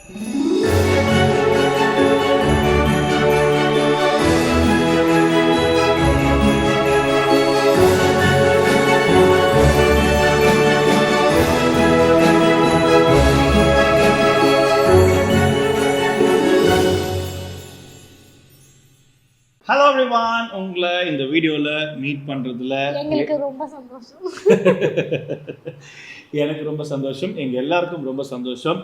Hello everyone, உங்களை இந்த வீடியோவில் மீட் பண்ணுறதுல எங்களுக்கு ரொம்ப சந்தோஷம். எனக்கு ரொம்ப சந்தோஷம், எங்கள் எல்லாருக்கும் ரொம்ப சந்தோஷம்.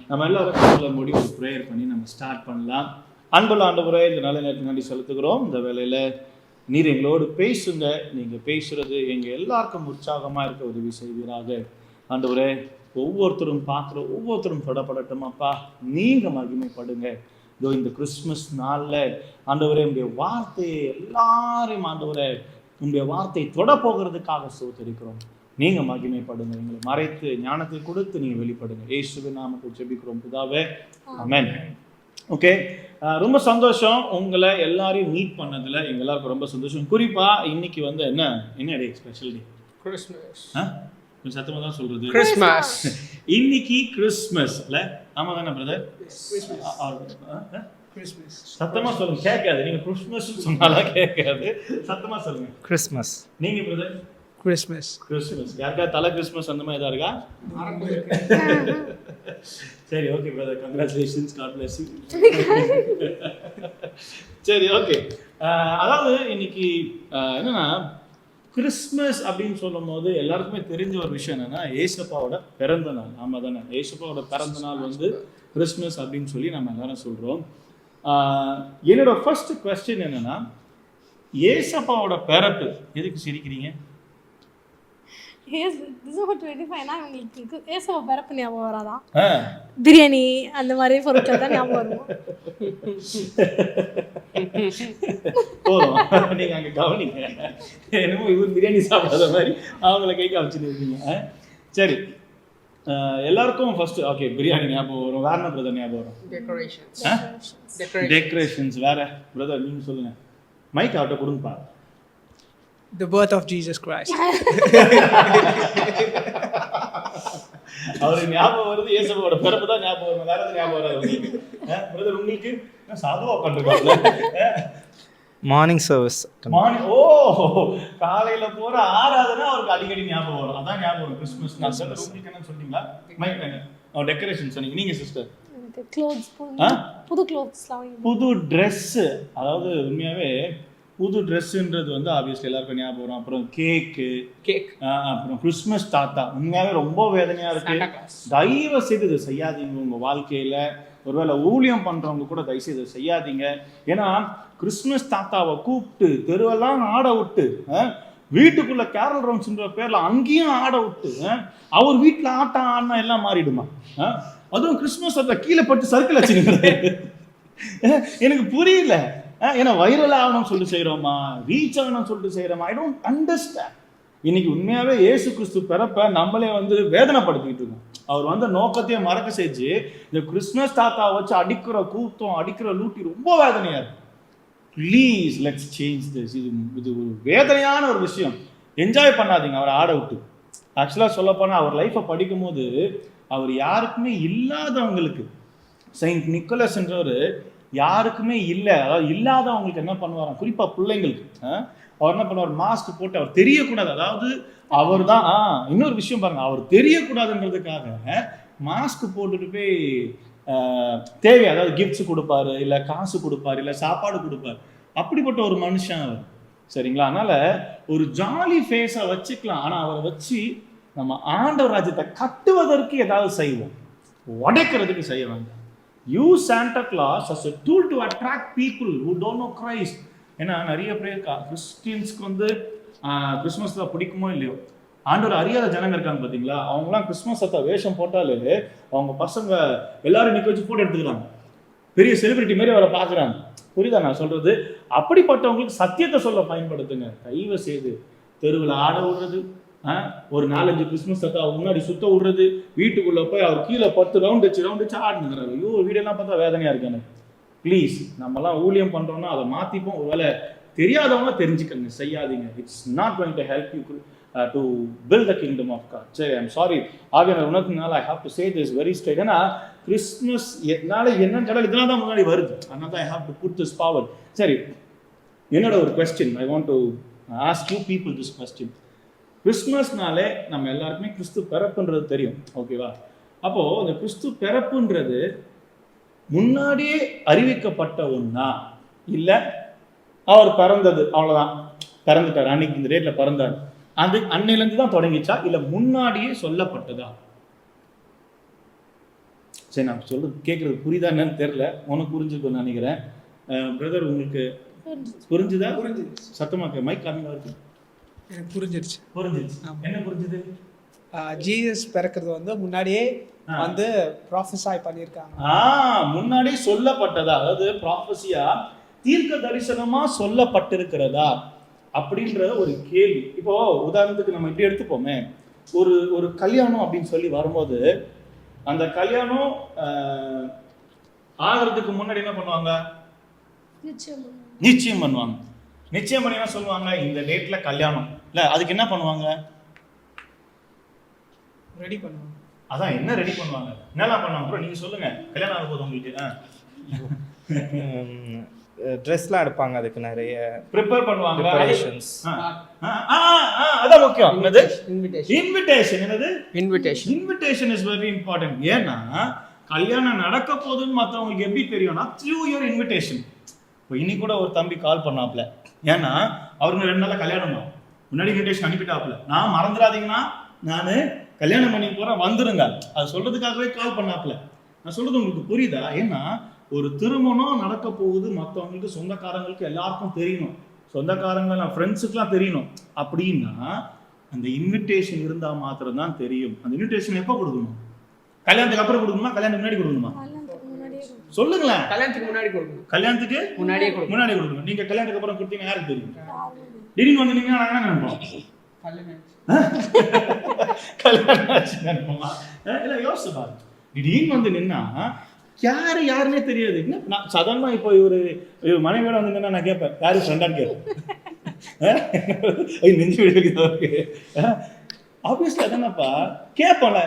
நம்ம எல்லாரும் முடிவு ஒரு ப்ரேயர் பண்ணி நம்ம ஸ்டார்ட் பண்ணலாம். அன்புள்ள ஆண்டவரே, இந்த நல்ல நேரத்துக்கு நன்றி செலுத்துகிறோம். இந்த வேளையில் நீர் எங்களோடு பேசுங்க. நீங்கள் பேசுகிறது எங்கள் எல்லாருக்கும் உற்சாகமாக இருக்க உதவி செய்வீராக. ஆண்டவரே, ஒவ்வொருத்தரும் பார்க்குற ஒவ்வொருத்தரும் தொடப்படட்டும். அப்பா, நீங்கள் மகிமைப்படுங்க. இதோ இந்த கிறிஸ்மஸ் நாளில் ஆண்டவரே, உங்களுடைய வார்த்தையை எல்லாரையும் ஆண்டவரே, உங்களுடைய வார்த்தையை தொட போகிறதுக்காக ஸ்தோத்திரிக்கிறோம். நீங்கள் மகிமைப்படுங்க. எங்களை மறைத்து ஞானத்தை கொடுத்து நீங்கள் வெளிப்படுங்க. இயேசுவின் நாமத்தில் ஜெபிக்கிறோம் பிதாவே, ஆமென். ஓகே, ரொம்ப சந்தோஷம் உங்களை எல்லாரையும் மீட் பண்ணதில். எங்கள் எல்லாருக்கும் ரொம்ப சந்தோஷம். குறிப்பாக இன்னைக்கு வந்து என்ன டே? Special day, Christmas. சத்தமாக தான் சொல்றது, கிறிஸ்மஸ். இன்னைக்கு கிறிஸ்மஸ்ல. ஆமா தானே பிரதர்? சத்தமா சொல்லுங்க, கேட்காது. நீங்க கிறிஸ்மஸ் சொன்னாலும் கேட்காது. சத்தமா சொல்லுங்க, கிறிஸ்மஸ். நீங்க பிரதர்? கிறிஸ்மஸ். கிறிஸ்மஸ். யாருக்கா தலை கிறிஸ்மஸ் அந்த மாதிரி இருக்கா? சரி, okay brother, congratulations, God bless you. சரி, ஓகே. அதாவது இன்னைக்கு என்னன்னா, கிறிஸ்மஸ் அப்படின்னு சொல்லும் போது எல்லாருக்குமே தெரிஞ்ச ஒரு விஷயம் என்னன்னா, ஏசப்பாவோட பிறந்த நாள். ஆமா தானே? ஏசப்பாவோட பிறந்த நாள் வந்து கிறிஸ்மஸ் அப்படின்னு சொல்லி நம்ம எல்லாரும் சொல்றோம். என்னோட ஃபர்ஸ்ட் குவெஸ்டின் என்னன்னா, ஏசப்பாவோட பிறப்பு எதுக்கு சிரிக்கிறீங்க? டிசம்பர் 25 உங்களுக்கு ஏசப்பா பிறப்பு ஞாபகம் வராதா? பிரியாணி அந்த மாதிரி பொருட்கள் தான் ஞாபகம் வரும். போதும், நீங்க அங்க கவனிங்க. என்னமோ இவர் பிரியாணி சாப்பிடாத மாதிரி அவங்கள கை காமிச்சுட்டு இருக்கீங்க. சரி, எல்லாருக்கும் ஃபர்ஸ்ட் ஓகே பிரியாணி ஞாபகம் வரும். வேற என்ன பிரதர் ஞாபகம் வரும்? டெக்கரேஷன்ஸ். வேற பிரதர் நீங்க சொல்லுங்க. மைக் ஆட்ட கொடுங்கப்பா. The birth of Jesus Christ. அவருக்கு ஞாபகம் வருது இயேசுவோட பிறப்பு தான் ஞாபகம் வரும். வேற எதுவும் ஞாபகம் வராது உங்களுக்கு? பிரதர் உங்களுக்கு சாதுவா உட்காந்துருக்காங்க. Morning service. மார்னிங். ஓ, காலையில போற ஆராதனை அவருக்கு அடிக்கடி ஞாபகம் வரும். அதான் ஞாபகம் வரும் கிறிஸ்மஸ். நான் சொல்ல உங்களுக்கு என்ன சொல்றீங்களா? மைக் டெக்கரேஷன் சொன்னீங்க. நீங்க சிஸ்டர்? க்ளோத்ஸ், புது க்ளோத்ஸ்லாம், புது ட்ரெஸ். அதாவது உண்மையாவே புது ட்ரெஸ்ஸுன்றது வந்து ஆப்வியஸ்லி எல்லாருக்கும் ஞாபகம் வரும். அப்புறம் கேக், அப்புறம் கிறிஸ்மஸ் தாத்தா. உண்மையாவே ரொம்ப வேதனையா இருக்கு. தயவு செய்து இதை செய்யாதீங்க உங்க வாழ்க்கையில. ஒருவேளை ஊழியம் பண்றவங்க கூட தயவு செய்து இதை செய்யாதீங்க. ஏன்னா கிறிஸ்மஸ் தாத்தாவை கூப்பிட்டு தெருவெல்லாம் ஆட விட்டு, வீட்டுக்குள்ள கேரல் ரவுண்ட்ஸ்ன்ற பேர்ல அங்கேயும் ஆட விட்டு, அவர் வீட்டுல ஆட்டம் ஆடினா எல்லாம் மாறிடுமா? அதுவும் கிறிஸ்மஸ் தாத்தா கீழே பட்டு சர்க்கிள் வச்சுருக்கிறது. எனக்கு புரியல. ஏன்னா வைரல் ஆகணும்னு சொல்லிட்டு செய்யறோமா, ரீச் ஆகணும்னு சொல்லிட்டு செய்யறோமா? I don't understand. இன்னைக்கு உண்மையாவே இயேசு கிறிஸ்து பிறப்ப நம்மளே வந்து வேதனைப்படுத்திக்கிட்டு இருக்கோம். அவர் வந்து நோக்கத்தையே மறக்க செஞ்சு இந்த கிறிஸ்மஸ் தாத்தா வச்சு அடிக்கிற கூத்தம், அடிக்கிற லூட்டி ரொம்ப வேதனையா இருக்கு. Please let's change this. இது ஒரு வேதனையான ஒரு விஷயம். என்ஜாய் பண்ணாதீங்க அவரை ஆட விட்டு. ஆக்சுவலாக சொல்ல போனால் அவர் லைஃப்பை படிக்கும் போது அவர் யாருக்குமே இல்லாதவங்களுக்கு, செயின்ட் நிக்கோலஸ்ன்றவர் யாருக்குமே இல்லை, அதாவது இல்லாதவங்களுக்கு என்ன பண்ணுவாராம், குறிப்பாக பிள்ளைங்களுக்கு அவர் என்ன பண்ணுவார், மாஸ்க் போட்டு அவர் தெரியக்கூடாது. அதாவது அவர் தான் இன்னொரு விஷயம் பாருங்க, அவர் தெரியக்கூடாதுன்றதுக்காக மாஸ்க் போட்டுட்டு போய் தேவை, அதாவது கிஃப்ட்ஸ் கொடுப்பாரு, இல்லை காசு கொடுப்பாரு, இல்லை சாப்பாடு கொடுப்பாரு. அப்படிப்பட்ட ஒரு மனுஷன் அவர். சரிங்களா? அதனால ஒரு ஜாலி ஃபேஸை வச்சுக்கலாம். ஆனால் அவரை வச்சு நம்ம ஆண்டவர் ராஜ்யத்தை கட்டுவதற்கு ஏதாவது செய்வோம், உடைக்கிறதுக்கு செய்ய வேண்டாம். Use Santa Claus as a tool to attract people who don't know Christ. ஏன்னா நிறைய பேர் கிறிஸ்டியன்ஸ்க்கு வந்து கிறிஸ்மஸ் தான் பிடிக்குமோ இல்லையோ, ஆண்டவர் அறியாத ஜனங்க இருக்காங்க பார்த்தீங்களா? அவங்களாம் கிறிஸ்மஸ் தாத்தா வேஷம் போட்டாலே அவங்க பசங்க எல்லாரும் நிற்க வச்சு போட்டோ எடுத்துக்கிறாங்க. பெரிய செலிபிரிட்டி மாதிரி அவரை பார்க்குறாங்க. புரியுதா நான் சொல்றது? அப்படிப்பட்டவங்களுக்கு சத்தியத்தை சொல்ல பயன்படுத்துங்க. தயவு செய்து தெருவில் ஆட விடுறது, ஒரு 4-5 கிறிஸ்மஸ் தாத்தா முன்னாடி சுத்த விடுறது, வீட்டுக்குள்ள போய் அவர் கீழே 10 ரவுண்ட் வச்சு ஆடுனுங்கிறாரு. ஐயோ, வீடெல்லாம் பார்த்தா வேதனையா இருக்கு எனக்கு. ப்ளீஸ், நம்மலாம் ஊழியம் பண்றோம்னா அதை மாத்திப்போம். ஒருவேளை தெரியாதவங்க தெரிஞ்சுக்கங்க, செய்யாதீங்க. It's not going to help you. to build the kingdom of God. சரி, ஐம் சாரி, ஆவியானவர் உணர்த்தினால I have to say this very straight. ஏன்னா கிறிஸ்மஸ் என்னால என்னன்னு கேட்டால் இதெல்லாம் தான் முன்னாடி வருது, அதனால தான் I have to put this forward. சரி, என்னோட ஒரு question, I want to ask you people this question. கிறிஸ்மஸ்னாலே நம்ம எல்லாருக்குமே கிறிஸ்து பிறப்புன்றது தெரியும், ஓகேவா? அப்போ அந்த கிறிஸ்து பிறப்புன்றது முன்னாடியே அறிவிக்கப்பட்ட ஒன்றா, இல்லை அவர் பிறந்தது அவ்வளோதான், பிறந்துட்டார் அன்னைக்கு இந்த டேட்ல பிறந்தார், அது அன்னையிலேருந்து தான் தொடங்கிச்சா, இல்லை முன்னாடியே சொல்லப்பட்டதா? சரி, நான் சொல்றது கேட்கறது புரியுதா என்னன்னு தெரியல, உனக்கு புரிஞ்சுக்கணும்னு நினைக்கிறேன். பிரதர், உங்களுக்கு புரிஞ்சுதா? சத்தமாக மைக் காமிங்க இருக்கு. எனக்கு புரிஞ்சிருச்சு. புரிஞ்சிருச்சு. என்ன புரிஞ்சுது? ஜீசஸ் பிறக்கிறது வந்து முன்னாடியே வந்து ப்ராஃபஸாய் பண்ணியிருக்காங்க. முன்னாடியே சொல்லப்பட்டதா, அதாவது ப்ராஃபஸியா தீர்க்க தரிசனமா சொல்லப்பட்டிருக்கிறதா அப்படின்ற ஒரு கேள்வி. இப்போ உதாரணத்துக்கு நம்ம இப்படி எடுத்துப்போமே, ஒரு கல்யாணம் அப்படின்னு சொல்லி வரும்போது அந்த கல்யாணம் ஆகிறதுக்கு முன்னாடி என்ன பண்ணுவாங்க? நிச்சயம் பண்ணுவாங்க. நிச்சயம் பண்ணி என்ன சொல்லுவாங்க? இந்த டேட்ல கல்யாணம் இல்ல, அதுக்கு என்ன பண்ணுவாங்க? ரெடி பண்ணுவாங்க. அதான் என்ன ரெடி பண்ணுவாங்க, என்னெல்லாம் பண்ணுவாங்க ப்ரோ, நீங்க சொல்லுங்க. கல்யாணம் ஆக போதும் உங்களுக்கு ட்ரெஸ்லாம் எடுப்பாங்க, அதுக்கு நிறைய ப்ரிப்பேர் பண்ணுவாங்க. ப்ரிப்பரேஷன்ஸ். அதான் முக்கியம். என்னது? இன்விடேஷன். என்னது? Invitation is very important. ஏன்னா கல்யாணம் நடக்க போகுதுன்னு மற்றவங்களுக்கு எப்படி தெரியும்னா த்ரூ யுவர் இன்விடேஷன். இப்போ இன்னைக்கு கூட ஒரு தம்பி கால் பண்ணாப்ல, ஏன்னா அவருக்கு 2 நாள் கல்யாணம் தான், முன்னாடி இன்விடேஷன் அனுப்பிட்டாப்ல. நான் மறந்துடாதீங்கன்னா நான் கல்யாணம் பண்ணி போறேன், வந்துருங்க, அது சொல்றதுக்காகவே கால் பண்ணாப்ல. நான் சொல்றது உங்களுக்கு புரியுதா? ஏன்னா ஒரு திருமணம் நடக்க போகுது, மற்றவங்களுக்கு சொந்தக்காரங்களுக்கு எல்லாருக்கும் தெரியணும், சொந்தக்காரங்க ஃப்ரெண்ட்ஸுக்குலாம் தெரியணும். அப்படின்னா அந்த இன்விடேஷன் இருந்தா மாத்திரம் தான் தெரியும். அந்த இன்விடேஷன் எப்போ கொடுக்கணும்? கல்யாணத்துக்கு அப்புறம் கொடுக்கணுமா, கல்யாணத்துக்கு முன்னாடி கொடுக்கணுமா? சொல்லுங்களேன். கல்யாணத்துக்கு முன்னாடி கொடுக்கணும். கல்யாணத்துக்கு முன்னாடி கொடுக்கணும். நீங்க கல்யாணத்துக்கு அப்புறம் கொடுத்தீங்கன்னா யாருக்கு தெரியும்? திடீர்னு வந்து நீங்க என்ன நினைப்போம்? கல்யாணம் ஆச்சு நினைப்போமா? இல்ல, யோசிச்சு பாருங்க. திடீர்னு வந்து நின்னா யாருன்னே தெரியாது. என்ன நான் சாதாரணமா இப்போ இவரு மனைவியோட வந்து நின்னா நான் கேட்பேன், யாரு ஃப்ரெண்டான்னு கேட்பேன். நெஞ்சு விடுவிக்கு ஆப்வியஸ்லி அதானப்பா கேட்போம்ல.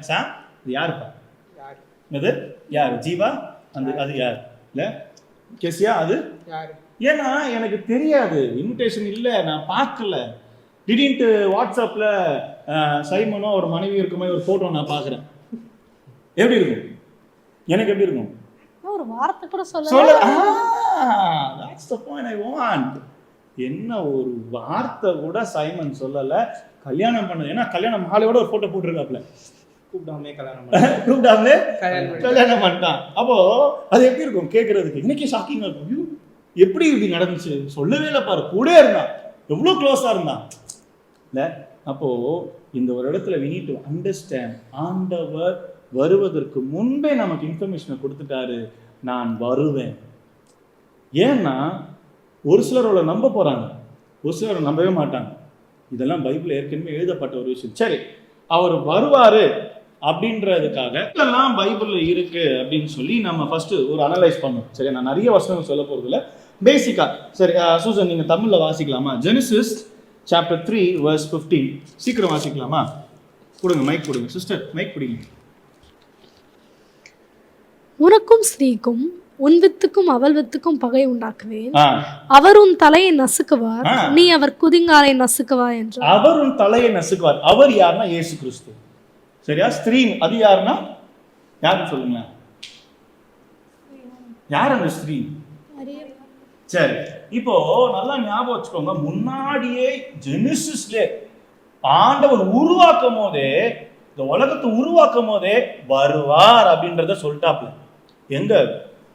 சாம் இது யாருப்பா? அது யாரு? ஜீவா அது யார்? இல்ல கேசியா அது யாரு? ஏன்னா எனக்கு தெரியாது, இன்விடேஷன் இல்லை, நான் பார்க்கல. திடீர்னு வாட்ஸ்அப்ல சைமனோ ஒரு மனைவி இருக்குமே ஒரு போட்டோ நான் பார்க்குறேன். எப்படி இருக்கும்? எனக்கு எப்படி இருக்கும்? ஒரு வார்த்தை கூட சொல்ல. That's the point I want. என்ன ஒரு வார்த்தை கூட சைமன் சொல்லல. கல்யாணம் பண்ணது, ஏன்னா கல்யாணம் மாலையோட ஒரு போட்டோ போட்டுருக்காப்ல, கூப்பிடாமலே கல்யாணம் பண்ணிட்டான். அப்போ அது எப்படி இருக்கும் கேட்கறதுக்கு? இன்னைக்கு ஷாக்கிங்கா இருக்கும். எப்படி இப்படி நடந்துச்சு? சொல்லவே இல்லை பாரு, கூட இருந்தான், எவ்வளோ க்ளோஸா இருந்தான் இல்ல. அப்போ இந்த ஒரு இடத்துல we need to understand, ஆண்டவர் வருவதற்கு முன்பே நமக்கு இன்ஃபர்மேஷனை கொடுத்துட்டாரு, நான் வருவேன். ஏன்னா ஒரு சிலர் அவளை நம்ப போறாங்க, ஒரு சிலர் நம்பவே மாட்டாங்க. இதெல்லாம் பைபிள் ஏற்கனவே எழுதப்பட்ட ஒரு விஷயம். சரி, அவர் வருவாரு அப்படின்றதுக்காக இதெல்லாம் பைபிள்ல இருக்கு அப்படின்னு சொல்லி நம்ம ஃபர்ஸ்ட் ஒரு அனலைஸ் பண்ணோம். சரி, நான் நிறைய வசனங்கள் சொல்ல போறது இல்லை, பேசிக்கா. சரி சூசன், நீங்க தமிழ்ல வாசிக்கலாமா? Genesis chapter 3 verse 15. சீக்கிரம் வாசிக்கலாமா? கொடுங்க, மைக் கொடுங்க சிஸ்டர், மைக் கொடுங்க. உனக்கும் ஸ்ரீக்கும் உன் வித்துக்கும் அவள் வித்துக்கும் பகை உண்டாக்குவேன், அவர் உன் தலையை நசுக்குவார், நீ அவர் குதிங்காலை நசுக்குவார் என்றார். அவர் உன் தலையை நசுக்குவார். அவர் யாருன்னா இயேசு கிறிஸ்து. சரியா? ஸ்திரீ அது யாருன்னா யாருன்னு சொல்லுங்களேன். யார் அந்த ஸ்திரீ? சரி, இப்போ நல்லா ஞாபகம் வச்சுக்கோங்க, முன்னாடியே ஜெனிசிஸ்ல ஆண்டவர் உருவாக்கும் போதே, இந்த உலகத்தை உருவாக்கும் போதே வருவார் அப்படின்றத சொல்லிட்டாப்ல. எங்க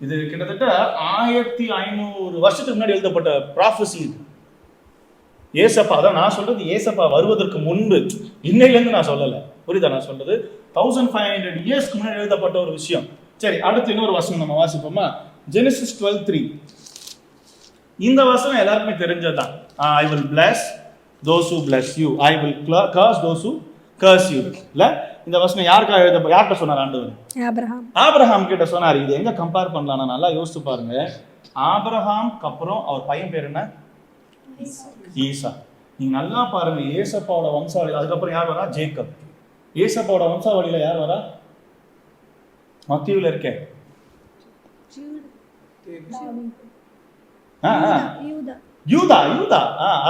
இது? கிட்டத்தட்ட 1500 வருஷத்துக்கு முன்னாடி எழுதப்பட்ட ப்ராஃபஸி இது. ஏசப்பா, அதான் நான் சொல்றது, ஏசப்பா வருவதற்கு முன்பு, இன்னையிலேருந்து நான் சொல்லலை, புரியுதா நான் சொல்றது? 1500 இயர்ஸ்க்கு முன்னாடி எழுதப்பட்ட ஒரு விஷயம். சரி, அடுத்து இன்னொரு வசனம் நம்ம வாசிப்போமா? ஜெனிசிஸ் 12:3. இந்த வசனம் எல்லாருக்குமே தெரிஞ்சதுதான். I will bless those who bless you, I will curse those who curse you. இல்ல, இந்த வசனம் யாருக்காக யார்கிட்ட சொன்னார் ஆண்டவர்? ஆபிரகாம் கிட்ட சொன்னார். இது எங்க கம்பேர் பண்ணலாம்னா நல்லா யோசிச்சு பாருங்க. ஆபிரகாம்க்கு அப்புறம் அவர் பையன் பேர் என்ன? ஈசா. நீங்க நல்லா பாருங்க, ஏசப்பாவோட வம்சாவளி, அதுக்கப்புறம் யார் வரா? ஜேக்கப். ஏசப்பாவோட வம்சாவளியில யார் வரா? மத்தேயுல இருக்கே. யூதா.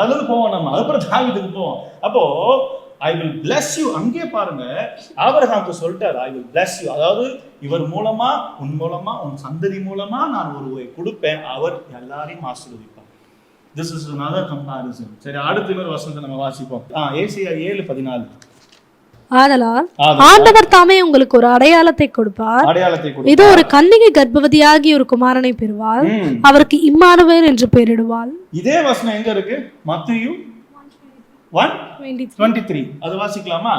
அதுல போவோம் நம்ம, அதுக்கப்புறம் தாவீதுக்கு போவோம். அப்போ ஐ வில் bless you, அங்கே பாருங்க ஆபிரகாமுக்கு சொல்லிட்டாரு ஐ வில் bless you. அதாவது இவர் மூலமா, உன் மூலமா, உன் சந்ததி மூலமா நான் ஒருவரை கொடுப்பேன், அவர் எல்லாரையும் ஆசீர்வதிப்பார். This is another comparison. சரி, அடுத்த இன்னொரு வசனத்தை நம்ம வாசிப்போம். ஏசாயா 7:14. ஆதலால் ஆண்டவர் தாமே உங்களுக்கு ஒரு அடையாளத்தை கொடுப்பார். இதோ ஒரு கன்னிகை கர்ப்பவதியாகி ஒரு குமாரனை பெறுவாள், அவருக்கு இம்மானுவேல் என்று பெயரிடுவாள். இதே வசனம் எங்க இருக்கு? மத்தேயு 1:23. அது வாசிக்கலாமா?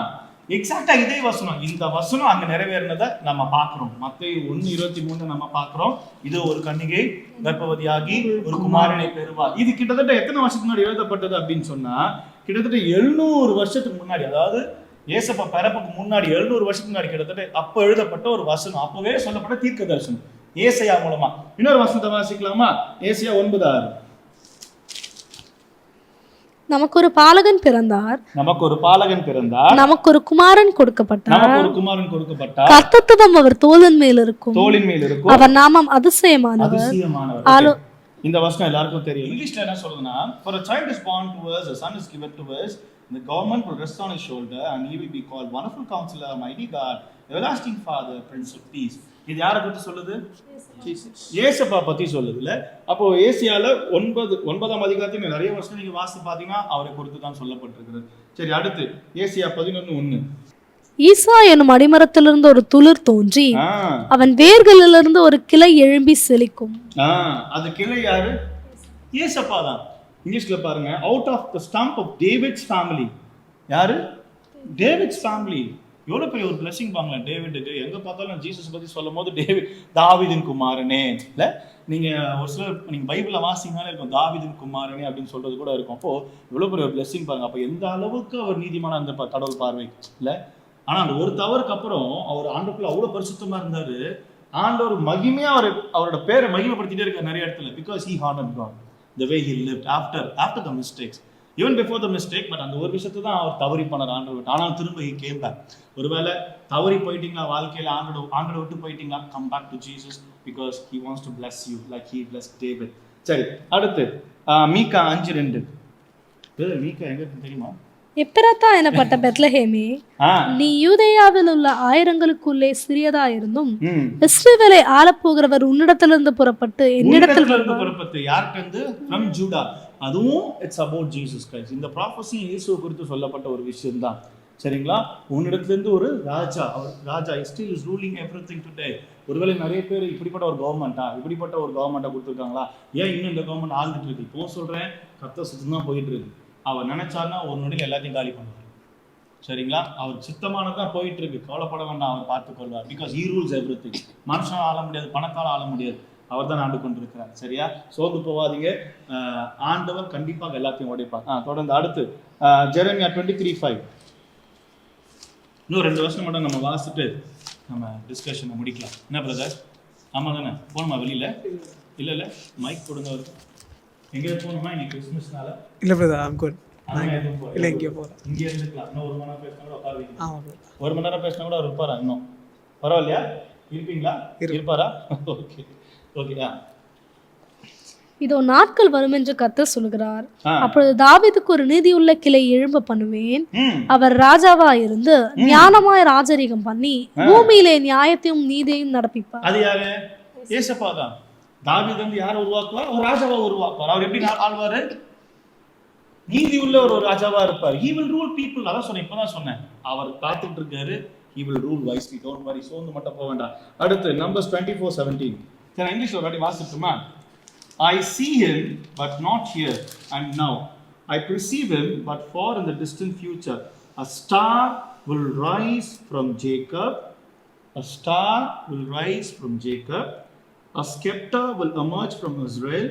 எக்ஸாக்டா இதே வசனம். இந்த வசனம் அங்க நிறைவேறினதை நம்ம பாக்குறோம். மத்தேயு 1:23 நம்ம பாக்குறோம். இது ஒரு கன்னிகை கர்ப்பவதியாகி ஒரு குமாரனை பெறுவாள். இது கிட்டத்தட்ட எத்தனை வருஷத்துக்கு முன்னாடி எழுதப்பட்டது அப்படின்னு சொன்னா, கிட்டத்தட்ட 700 வருஷத்துக்கு முன்னாடி, அதாவது ஏசப்பா பிறப்புக்கு முன்னாடி 700 வருஷத்துக்கு முன்னாடி கிட்டத்தட்ட அப்ப எழுதப்பட்ட ஒரு வசனம். அப்பவே சொல்லப்பட்ட தீர்க்க தரிசனம் ஏசாயா மூலமா. இன்னொரு வசனத்தை வாசிக்கலாமா? ஏசாயா 9:6. நமக்கு ஒரு பாலகன் பிறந்தார், நமக்கு ஒரு குமாரன் கொடுக்கப்பட்டார், கர்த்தத்துவம் அவர் தோளின் மேல் இருக்கும், அவர் நாமம் அதிசயமானவர். இந்த வசனம் எல்லாருக்கும் தெரியும். இங்கிலீஷ்ல என்ன சொல்றதுன்னா, for a child is born to us, a son is given to us, the government will rest on his shoulder, and he will be called Wonderful Counselor, Mighty God, Everlasting Father, Prince of Peace. இது யாரை பத்தி சொல்லுது? ஏசப்பா பத்தி சொல்லுதுல்ல. அப்போ ஏசியால 9ஆம் அதிகாரத்துல நிறைய வருஷம் நீங்க வாசித்து பாத்தீங்கன்னா அவரை குறித்து தான் சொல்லப்பட்டிருக்கிறது. சரி, அடுத்து ஏசியா 11:1. ஈசா என்னும் அடிமரத்திலிருந்து ஒரு துளிர் தோன்றி அவன் வேர்களிலிருந்து ஒரு கிளை எழும்பி செழிக்கும். அது கிளை யாரு? ஏசப்பா தான். இங்கிலீஷ்ல பாருங்க, out of the stump of David's family. யாரு? David's family. எவ்வளவு பெரிய ஒரு பிளஸிங் பாங்களா டேவிடுக்கு. எங்க பார்த்தாலும் ஜீசஸ் பத்தி சொல்லும் போது தாவீதின் குமாரனே இல்ல, நீங்க ஒரு சிலர் நீங்க பைபிள வாசிங்கனாலே இருக்கும் தாவீதின் குமாரனே அப்படின்னு சொல்றது கூட இருக்கும். அப்போ இவ்வளவு பெரிய ஒரு பிளஸிங் பாருங்க. அப்ப எந்த அளவுக்கு அவர் நீதிமான அந்த கடவுள் பார்வை இல்ல. ஆனா அந்த ஒரு தவறுக்கு அப்புறம் அவர் ஆண்டுக்குள்ள அவ்வளவு பரிசுத்தமா இருந்தாரு. ஆண்டவர் மகிமையா அவரோட பேரை மகிமைப்படுத்திட்டே இருக்காரு நிறைய இடத்துல. Because he honored God the way he lived after the mistakes, even before the mistake. But அந்த ஒரு விஷயத்தை தான் அவர் தவறி பண்ணார் ஆண்டவர். ஆனால் திரும்ப he came back. ஒருவேளை தவறி போயிட்டீங்களா வாழ்க்கையில, ஆண்டோட விட்டு போயிட்டீங்களா, come back to Jesus because he wants to bless you like he blessed David. சரி, அடுத்து மீகா 5:2. மீகா எங்க தெரியுமா? எப்பிராத்தா எனப்பட்ட பெத்லஹேமே, நீ யூதேயாவில் உள்ள ஆயிரங்களுக்குள்ளே சிறியதா இருந்தும் இஸ்ரவேலை ஆளப்போகிறவர் உன்னிடத்திலிருந்து புறப்பட்டு என்னிடத்தில் புறப்பட்டு. யார்கிட்ட? from Judah. அதுவும் இட்ஸ் அபவுட் ஜீசஸ் கிரைஸ்ட். இந்த ப்ராஃபஸி இயேசு குறித்து சொல்லப்பட்ட ஒரு விஷயம் தான். சரிங்களா? உன்னிடத்திலிருந்து ஒரு ராஜா, அவர் ராஜா still is ruling everything today. ஒருவேளை நிறைய பேர் இப்படிப்பட்ட ஒரு கவர்மெண்ட்டா கொடுத்துருக்காங்களா, ஏன் இன்னும் இந்த கவர்மெண்ட் ஆழ்ந்துட்டு இருக்கு? இப்போ சொல்றேன், கர்த்தர் சுத்தம் தான் போயிட்டு இருக்கு. அவர் நினைச்சாருன்னா ஒரு நொடியில் எல்லாத்தையும் காலி பண்ணுவார். சரிங்களா? அவர் சித்தமானதான் போயிட்டு இருக்கு, கவலைப்பட வேண்டாம், அவர் பார்த்துக் கொள்வார். Because he rules everything. மனுஷனால ஆள முடியாது, பணத்தால் ஆள முடியாது, அவர் தான் ஆண்டு கொண்டிருக்கிறார். சரியா? சோர்ந்து போவாதீங்க, ஆண்டவர் கண்டிப்பாக எல்லாத்தையும் உடைப்பார். தொடர்ந்து அடுத்து ஜெரமியா 23:5. இன்னும் 2 வருஷம் மட்டும் நம்ம வாசிட்டு நம்ம டிஸ்கஷனை முடிக்கலாம். என்ன பிரதர்? ஆமாம் தானே? போகணுமா வெளியில? இல்லை மைக் கொடுங்க அவருக்கு. எங்கே போகணுமா இன்னைக்கு கிறிஸ்மஸ்னால? இல்லை பிரதர், ஐம் குட். இல்லை, இங்கே போகிறேன். இங்கே இருந்துக்கலாம். இன்னும் 1 மணி நேரம் பேசினா கூட உட்கார வைக்கலாம். 1 மணி நேரம் பேசினா கூட அவர் இருப்பாரா? இன்னும் பரவாயில்லையா? இருப்பீங்களா? இருப்பாரா? ஓகே. இதோ நாட்கள் வரும் என்று கர்த்தர் சொல்கிறார், அப்பொழுது தாவீதுக்கு ஒரு நீதியுள்ள கிளை எழும்ப பண்ணுவேன், அவர் ராஜாவா இருந்து ஞானமாய் ராஜரீகம் பண்ணி பூமியிலே நியாயத்தையும் நீதியையும் நடப்பிப்பார். அது யாரு? ஏசப்பா தான். தாவீது வந்து யாரை உருவாக்குவார்? ஒரு ராஜாவா உருவாக்குவார். அவர் எப்படி ஆள்வாரு? நீதி உள்ள ஒரு ராஜாவா இருப்பார். he will rule people. அதான் சொன்னேன், இப்பதான் சொன்னேன். அவர் பார்த்துட்டு இருக்காரு. he will rule wisely. don't worry, சோர்ந்து மட்டும் போக வேண்டாம். அடுத்து Numbers 24:17. சரி, இங்கிலீஷ்ல ஒரு வாட்டி வாசிட்டுமா? I see him but not here and now, I perceive him but far in the distant future. A star will rise from Jacob, a star will rise from Jacob, a scepter will emerge from Israel,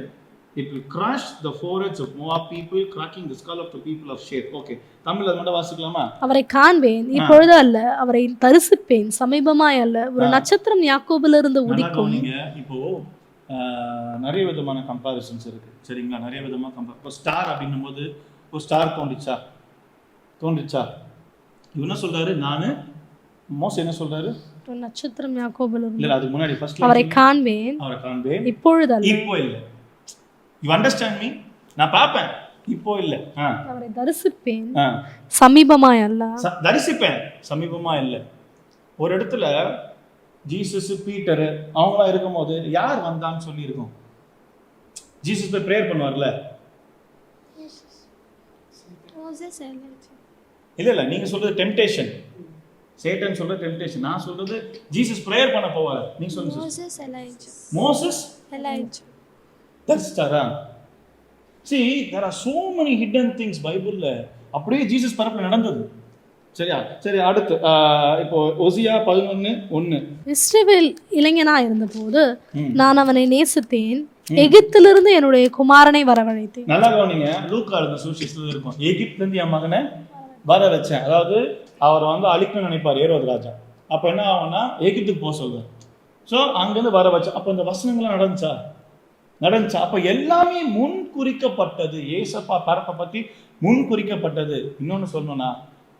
it will crush the foreheads of Moab people, cracking the skull of the people of Sheth. Okay, தமிழ்ல மட்டும் வாசிக்கலாமா? அவரை காண்பேன், இப்பொழுது அல்ல, அவரை தரிசிப்பேன், சமீபமாய் அல்ல, ஒரு நட்சத்திரம் யாக்கோபிலிருந்து உதிக்கும். இப்போ நிறைய விதமான கம்பாரிசன்ஸ் இருக்கு. சரிங்களா? நிறைய விதமாக இப்போ ஸ்டார் அப்படின்னும் போது ஒரு ஸ்டார் தோன்றிச்சா? இவன் என்ன சொல்றாரு? மோசே என்ன சொல்றாரு? நட்சத்திரம் யாக்கோபில் இருந்து இல்ல, அதுக்கு முன்னாடி ஃபர்ஸ்ட் அவரை காண்பேன் இப்பொழுது அல்ல. இப்போ இல்ல. You understand me? நான் பாப்பேன், இப்போ இல்ல. அவரை தரிசிப்பேன் சமீபமாய் அல்ல. தரிசிப்பேன் சமீபமா இல்ல. ஒரு இடத்துல ஜீசஸ், பீட்டர் அவங்களா இருக்கும்போது யார் வந்தான்னு சொல்லி இருக்கும். ஜீசஸ் போய் ப்ரேயர் பண்ணுவார்ல. இல்ல நீங்க சொல்றது டெம்டேஷன், சேட்டன் சொல்றது டெம்டேஷன். நான் சொல்றது ஜீசஸ் ப்ரேயர் பண்ண போவார். நீங்க சொல்லுங்க. Moses Elijah. That's the See, there are so many hidden things பைபிள்ல. அப்படியே ஜீசஸ் பரப்புல நடந்தது. சரியா? சரி, அடுத்து இப்போ ஓசியா 11:1. இஸ்ரவேல் இளைஞனா இருந்தபோது நான் அவனை நேசித்தேன், எகிப்திலிருந்து என்னுடைய குமாரனை வரவழைத்தேன். நல்லா கவனிங்க, லூக்கா எழுதின சுவிசேஷத்துல இருக்கும், எகிப்துல இருந்து என் மகனை வர வச்சேன். அதாவது அவர் அழிக்கணும்னு நினைப்பார் ஏரோது ராஜா. அப்ப என்ன ஆகும்னா எகிப்துக்கு போக சொல்றார். ஸோ அங்கிருந்து வர வச்சேன். அப்ப இந்த வசனங்கள்லாம் நடந்துச்சா? அப்ப எல்லாமே முன் குறிக்கப்பட்டது. ஏசப்பா பரப்பை பத்தி முன் குறிக்கப்பட்டது. இன்னொன்னு சொல்லணும்னா,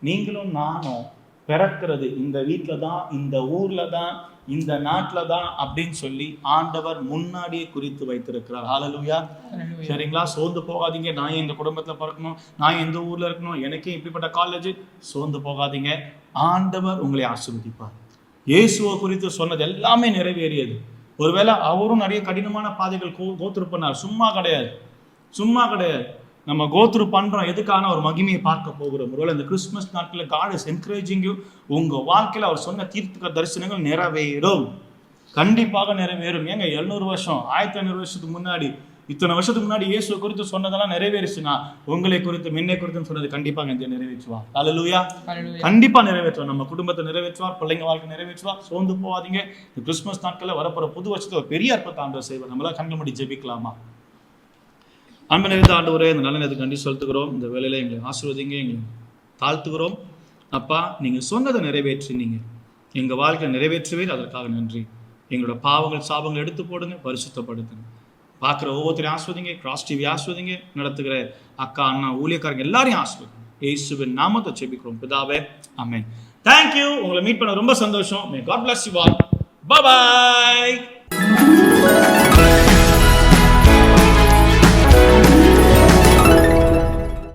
நீங்களும் நானும் பிறக்கிறது இந்த வீட்டுல தான், இந்த ஊர்ல தான், இந்த நாட்டுல தான் அப்படின்னு சொல்லி ஆண்டவர் முன்னாடியே குறித்து வைத்திருக்கிறார். ஹல்லேலூயா. சரிங்களா? சோர்ந்து போகாதீங்க. நான் எங்க குடும்பத்துல பிறக்கணும், நான் எந்த ஊர்ல இருக்கணும், எனக்கே இப்படிப்பட்ட காலேஜ். சோர்ந்து போகாதீங்க. ஆண்டவர் உங்களை ஆசீர்வதிப்பார். இயேசுவை குறித்து சொன்னது எல்லாமே நிறைவேறியது. ஒருவேளை அவரும் நிறைய கடினமான பாதைகள் கோத்ரு பண்ணார். சும்மா கிடையாது. நம்ம கோத்ரு பண்றோம் எதுக்கான ஒரு மகிமையை பார்க்க போகிறோம். ஒருவேளை இந்த கிறிஸ்துமஸ் நாட்களில் God is encouraging you. உங்க வாழ்க்கையில அவர் சொன்ன தீர்க்க தரிசனங்கள் நிறைவேறும், கண்டிப்பாக நிறைவேறும். ஏங்க 700 வருஷம், 1500 வருஷத்துக்கு முன்னாடி, இத்தனை வருஷத்துக்கு முன்னாடி இயேசுவை குறித்து சொன்னதெல்லாம் நிறைவேறிச்சுன்னா, உங்களை குறித்து முன்னை குறித்துன்னு சொன்னது கண்டிப்பாக நிறைவேற்றுவார். ஹல்லேலூயா. கண்டிப்பா நிறைவேற்றுவார். நம்ம குடும்பத்தை நிறைவேற்றுவார், பிள்ளைங்க வாழ்க்கை நிறைவேற்றுவார். சோர்ந்து போவாதீங்க. இந்த கிறிஸ்துமஸ் நாட்களில் வரப்போற புது வருஷத்துல ஒரு பெரிய அற்புதத்தை ஆண்டவர் செய்வார். நம்மளால கண்கள் மூடி ஜெபிக்கலாமா? அன்பு நிறைந்த ஆண்டவரே, இந்த நல்ல நேரத்துக்கு நன்றி செலுத்துகிறோம். இந்த வேலையில எங்களை ஆசீர்வதிங்க, எங்களை தாழ்த்துகிறோம். அப்பா, நீங்க சொன்னதை நிறைவேற்றினீங்க, எங்க வாழ்க்கையை நிறைவேற்றுவீர். அதற்காக நன்றி. எங்களோட பாவங்கள் சாபங்கள் எடுத்து போடுங்க, பரிசுத்தப்படுத்துங்க. பார்க்குற ஒவ்வொருத்தரையும் ஆஸ்வதிங்க. Cross TV ஆஸ்வதிங்க. நடத்துகிற அக்கா, அண்ணா, ஊழியக்காரங்க எல்லாரையும் ஆஸ்வதிங்க. இயேசுவின் நாமத்தை ஜெபிக்கிறோம் பிதாவே, ஆமென். தேங்க்யூ. உங்களை மீட் பண்ண ரொம்ப சந்தோஷம். May God bless you all. Bye bye.